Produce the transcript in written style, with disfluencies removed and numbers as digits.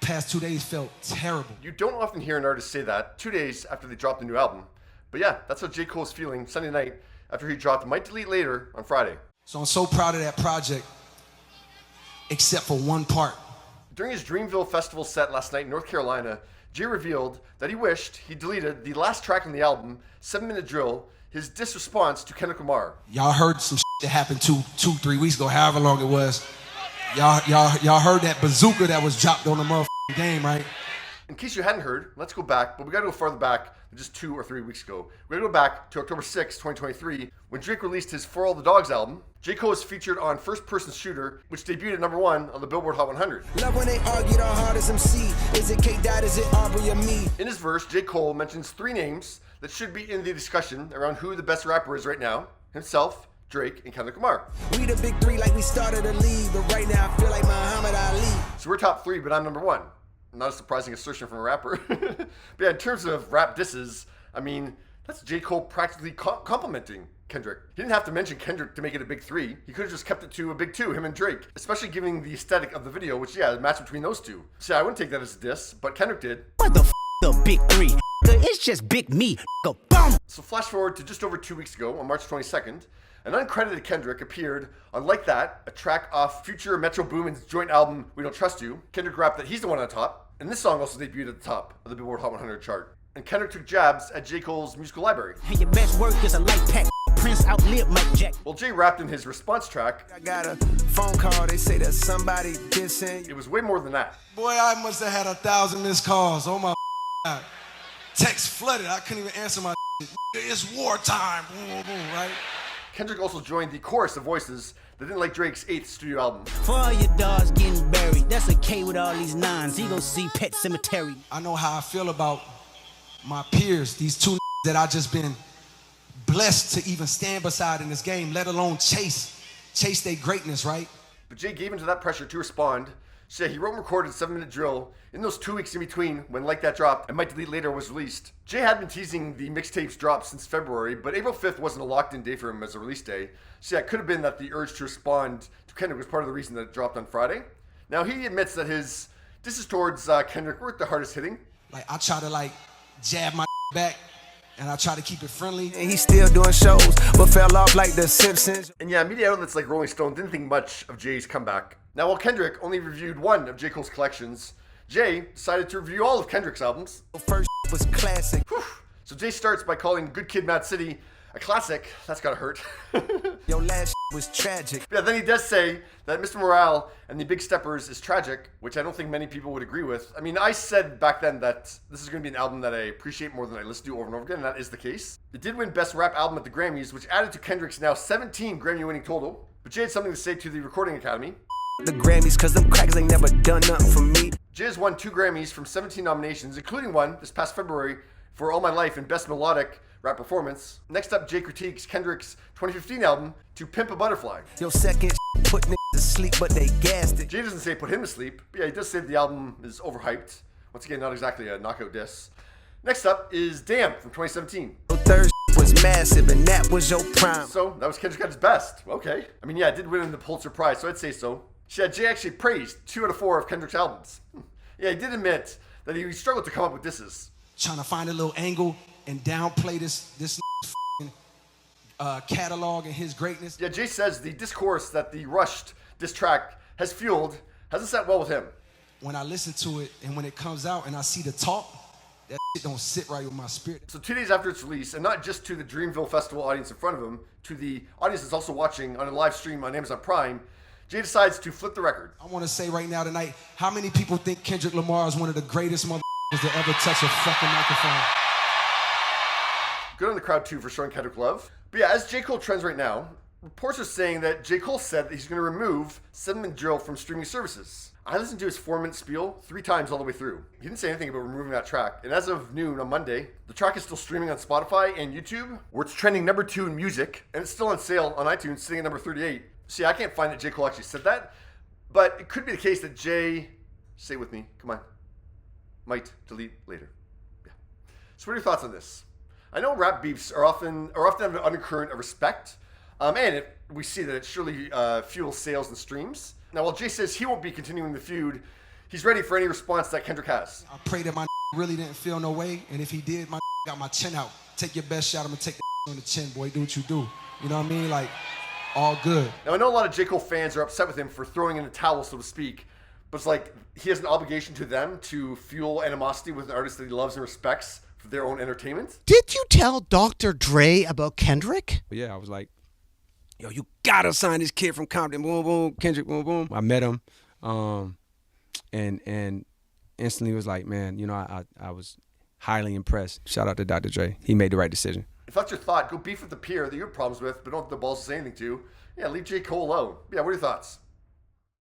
past 2 days felt terrible. You don't often hear an artist say that 2 days after they drop the new album. But yeah, that's how J. Cole's feeling Sunday night after he dropped Might Delete Later on Friday. So I'm so proud of that project, except for one part. During his Dreamville Festival set last night in North Carolina, Jay revealed that he wished he deleted the last track on the album, 7 Minute Drill, his diss response to Kendrick Lamar. Y'all heard some shit that happened 3 weeks ago, however long it was. Y'all heard that bazooka that was dropped on the motherfucking game, right? In case you hadn't heard, let's go back, but we gotta go farther back than just 2 or 3 weeks ago. We gotta go back to October 6, 2023, when Drake released his For All the Dogs album. J. Cole was featured on First Person Shooter, which debuted at number 1 on the Billboard Hot 100. Love when they argue the hardest MC. Is it K-Dot, is it Aubrey or me? In his verse, J. Cole mentions 3 names that should be in the discussion around who the best rapper is right now: himself, Drake, and Kendrick Lamar. We the big 3 like we started a league, but right now I feel like Muhammad Ali. So we're top 3, but I'm number 1. Not a surprising assertion from a rapper. But yeah, in terms of rap disses, I mean, that's J. Cole practically complimenting Kendrick. He didn't have to mention Kendrick to make it a big 3. He could have just kept it to a big 2, him and Drake. Especially given the aesthetic of the video, which, yeah, the match between those two. So yeah, I wouldn't take that as a diss, but Kendrick did. What the big 3? It's just big me. Go boom. So flash forward to just over 2 weeks ago, on March 22nd, an uncredited Kendrick appeared on Like That, a track off future Metro Boomin's joint album, We Don't Trust You. Kendrick rapped that he's the one on top, and this song also debuted at the top of the Billboard Hot 100 chart. And Kendrick took jabs at J. Cole's musical library. And your best work is a light pack. Prince outlived Mike Jack. Well, Jay rapped in his response track. I got a phone call, they say that somebody dissing. It was way more than that. Boy, I must have had 1,000 missed calls. Oh my God. Text flooded. I couldn't even answer my shit. It's wartime. Boom, boom, right? Kendrick also joined the chorus of voices that didn't like Drake's 8th studio album. For all your dogs getting buried, that's a K with all these 9s. He gon' see Pet Cemetery. I know how I feel about my peers, these 2 that I just been blessed to even stand beside in this game, let alone chase their greatness, right? But Jay gave into that pressure to respond. So yeah, he wrote and recorded 7 Minute Drill in those 2 weeks in between when Like That dropped and Might Delete Later was released. Jay had been teasing the mixtape's drop since February, but April 5th wasn't a locked-in day for him as a release day. So yeah, it could have been that the urge to respond to Kendrick was part of the reason that it dropped on Friday. Now he admits that his disses towards Kendrick weren't the hardest hitting. Like I try to jab my back, and I try to keep it friendly. And he's still doing shows, but fell off like the Simpsons. And yeah, media outlets like Rolling Stone didn't think much of Jay's comeback. Now, while Kendrick only reviewed 1 of J. Cole's collections, Jay decided to review all of Kendrick's albums. First was classic. Whew. So Jay starts by calling Good Kid, Mad City a classic. That's gotta hurt. Your last was tragic. Yeah, then he does say that Mr. Morale and the Big Steppers is tragic, which I don't think many people would agree with. I mean, I said back then that this is going to be an album that I appreciate more than I listen to over and over again, and that is the case. It did win Best Rap Album at the Grammys, which added to Kendrick's now 17 Grammy-winning total. But Jay had something to say to the Recording Academy. The Grammys, cause them crackers ain't never done nothing for me. Jay has won 2 Grammys from 17 nominations, including one this past February for All My Life in Best Melodic Rap Performance. Next up, Jay critiques Kendrick's 2015 album, To Pimp a Butterfly. Your second put niggas to sleep, but they gassed it. Jay doesn't say put him to sleep, but yeah, he does say the album is overhyped. Once again, not exactly a knockout diss. Next up is Damn from 2017. Your third was massive, and that was your prime. So that was Kendrick at his best. Okay. I mean, yeah, it did win the Pulitzer Prize, so I'd say so. Yeah, Jay actually praised 2 out of 4 of Kendrick's albums. Yeah, he did admit that he struggled to come up with disses. Trying to find a little angle and downplay this catalog and his greatness. Yeah, Jay says the discourse that the rushed diss track has fueled hasn't sat well with him. When I listen to it and when it comes out and I see the talk, that shit don't sit right with my spirit. So 2 days after its release, and not just to the Dreamville Festival audience in front of him, to the audience that's also watching on a live stream on Amazon Prime, Jay decides to flip the record. I want to say right now tonight, how many people think Kendrick Lamar is one of the greatest motherfuckers to ever touch a fucking microphone? Good on the crowd too for showing Kendrick love. But yeah, as J. Cole trends right now, reports are saying that J. Cole said that he's going to remove 7 Minute Drill from streaming services. I listened to his 4-minute spiel 3 times all the way through. He didn't say anything about removing that track. And as of noon on Monday, the track is still streaming on Spotify and YouTube, where it's trending number 2 in music, and it's still on sale on iTunes, sitting at number 38. See, I can't find that J. Cole actually said that, but it could be the case that Jay, say it with me, come on, might delete later. Yeah. So what are your thoughts on this? I know rap beefs are often have an undercurrent of respect, and we see that it surely fuels sales and streams. Now, while Jay says he won't be continuing the feud, he's ready for any response that Kendrick has. I pray that my really didn't feel no way, and if he did, my got my chin out. Take your best shot, I'm gonna take the on the chin, boy. Do what you do. You know what I mean? Like, all good. Now, I know a lot of J. Cole fans are upset with him for throwing in the towel, so to speak, but it's like he has an obligation to them to fuel animosity with an artist that he loves and respects for their own entertainment. Did you tell Dr. Dre about Kendrick? Yeah, I was like, yo, you gotta sign this kid from Compton. Boom, boom, Kendrick, boom, boom. I met him, and instantly was like, man, you know, I was highly impressed. Shout out to Dr. Dre. He made the right decision. If that's your thought, go beef with the peer that you have problems with, but don't have the balls to say anything to. Yeah, leave J. Cole alone. Yeah, what are your thoughts?